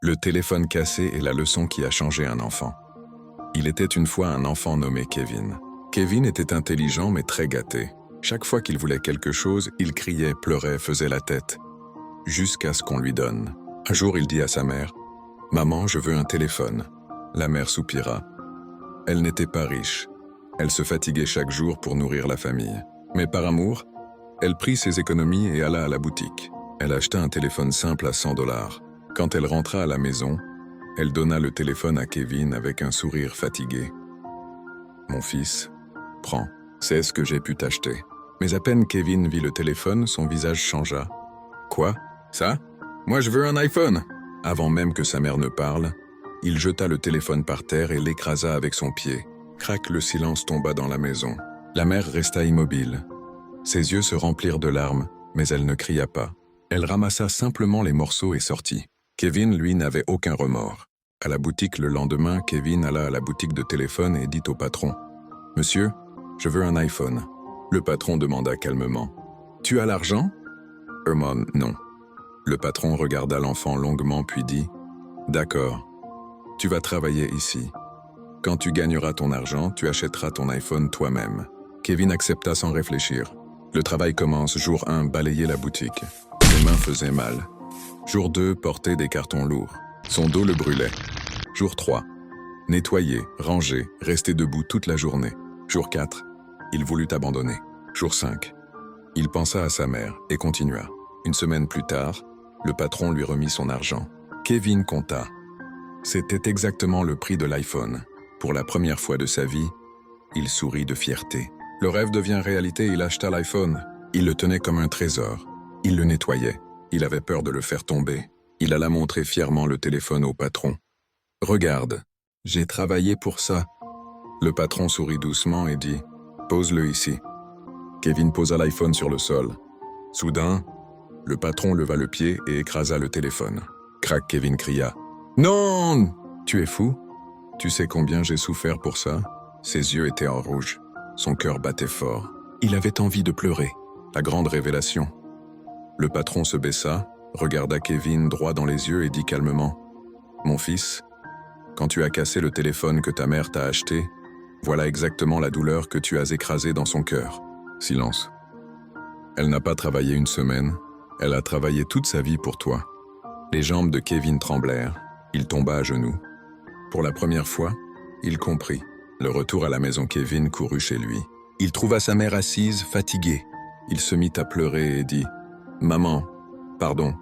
Le téléphone cassé est la leçon qui a changé un enfant. Il était une fois un enfant nommé Kevin. Kevin était intelligent mais très gâté. Chaque fois qu'il voulait quelque chose, il criait, pleurait, faisait la tête. Jusqu'à ce qu'on lui donne. Un jour, il dit à sa mère, « Maman, je veux un téléphone. » La mère soupira. Elle n'était pas riche. Elle se fatiguait chaque jour pour nourrir la famille. Mais par amour, elle prit ses économies et alla à la boutique. Elle acheta un téléphone simple à $100. Quand elle rentra à la maison, elle donna le téléphone à Kevin avec un sourire fatigué. « Mon fils, prends, c'est ce que j'ai pu t'acheter. » Mais à peine Kevin vit le téléphone, son visage changea. « Quoi? Ça? Moi je veux un iPhone !» Avant même que sa mère ne parle, il jeta le téléphone par terre et l'écrasa avec son pied. Crac, le silence tomba dans la maison. La mère resta immobile. Ses yeux se remplirent de larmes, mais elle ne cria pas. Elle ramassa simplement les morceaux et sortit. Kevin, lui, n'avait aucun remords. À la boutique le lendemain, Kevin alla à la boutique de téléphone et dit au patron, « Monsieur, je veux un iPhone. » Le patron demanda calmement, « Tu as l'argent ?»« Non. » Le patron regarda l'enfant longuement puis dit, « D'accord, tu vas travailler ici. Quand tu gagneras ton argent, tu achèteras ton iPhone toi-même. » Kevin accepta sans réfléchir. Le travail commence. Jour 1, balayer la boutique. Ses mains faisaient mal. Jour 2, porter des cartons lourds. Son dos le brûlait. Jour 3, nettoyer, ranger, rester debout toute la journée. Jour 4, il voulut abandonner. Jour 5, il pensa à sa mère et continua. Une semaine plus tard, le patron lui remit son argent. Kevin compta. C'était exactement le prix de l'iPhone. Pour la première fois de sa vie, il sourit de fierté. Le rêve devient réalité, il acheta l'iPhone. Il le tenait comme un trésor. Il le nettoyait. Il avait peur de le faire tomber. Il alla montrer fièrement le téléphone au patron. « Regarde, j'ai travaillé pour ça. » Le patron sourit doucement et dit « Pose-le ici. » Kevin posa l'iPhone sur le sol. Soudain, le patron leva le pied et écrasa le téléphone. Crac, Kevin cria. « Non! Tu es fou? Tu sais combien j'ai souffert pour ça ?» Ses yeux étaient en rouge. Son cœur battait fort. Il avait envie de pleurer. La grande révélation. Le patron se baissa, regarda Kevin droit dans les yeux et dit calmement « Mon fils, quand tu as cassé le téléphone que ta mère t'a acheté, voilà exactement la douleur que tu as écrasée dans son cœur. » Silence. Elle n'a pas travaillé une semaine, elle a travaillé toute sa vie pour toi. Les jambes de Kevin tremblèrent, il tomba à genoux. Pour la première fois, il comprit. Le retour à la maison, Kevin courut chez lui. Il trouva sa mère assise, fatiguée. Il se mit à pleurer et dit « Maman, pardon,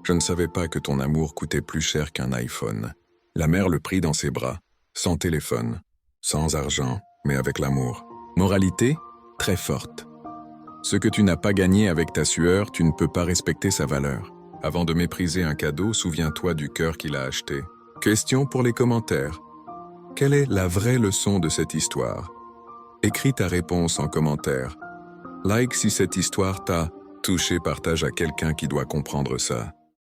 je ne savais pas que ton amour coûtait plus cher qu'un iPhone. » La mère le prit dans ses bras, sans téléphone, sans argent, mais avec l'amour. Moralité, très forte. Ce que tu n'as pas gagné avec ta sueur, tu ne peux pas respecter sa valeur. Avant de mépriser un cadeau, souviens-toi du cœur qu'il a acheté. Question pour les commentaires. Quelle est la vraie leçon de cette histoire? Écris ta réponse en commentaire. Like si cette histoire t'a touché, partage à quelqu'un qui doit comprendre ça.